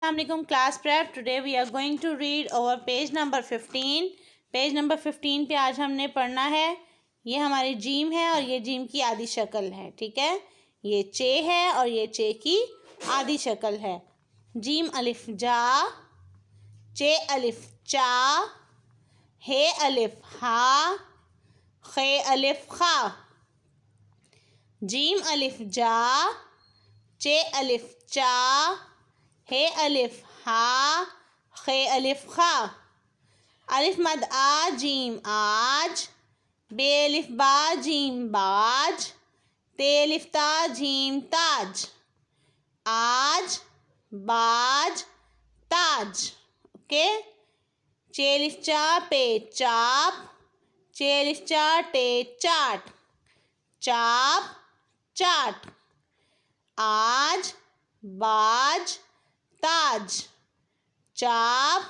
السلام علیکم class prep. Today we are going to read over page number 15. Page number 15 پہ آج ہم نے پڑھنا ہے. یہ ہماری جیم ہے اور یہ جیم کی آدھی شکل ہے. ٹھیک ہے, یہ چے ہے اور یہ چے کی آدھی شکل ہے. جیم الف جا, چے الف چا, ہے الف ہا, خے الف خا. جیم الف جا, چے الف چا, ہے الف ہا, خے الف خا. الف مد آ جیم آج, بے الف با جیم باج, تے الف تا جیم تاج. آج باج تاج. اوکے. چے الف چا پے چاپ, چے الف چا ٹے چاٹ, چاپ چاٹ. آج باج تاج, چاپ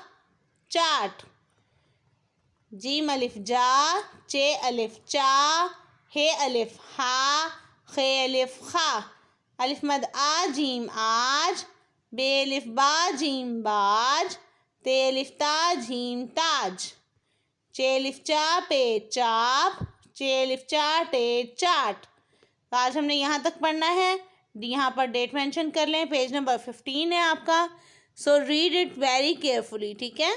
چاٹ. جیم الف جا, چے الف چا, ہے الف ہا, خے الف خا. الف مد آ جیم آج, بے الف با جیم باج, تے الف تا جیم تاج. چے الف چا پے چاپ, چے الف چا ٹے چاٹ. تو آج ہم نے یہاں تک پڑھنا ہے. یہاں پر ڈیٹ مینشن کر لیں. پیج نمبر 15 ہے آپ کا. سو ریڈ اٹ ویری کیئرفلی. ٹھیک ہے.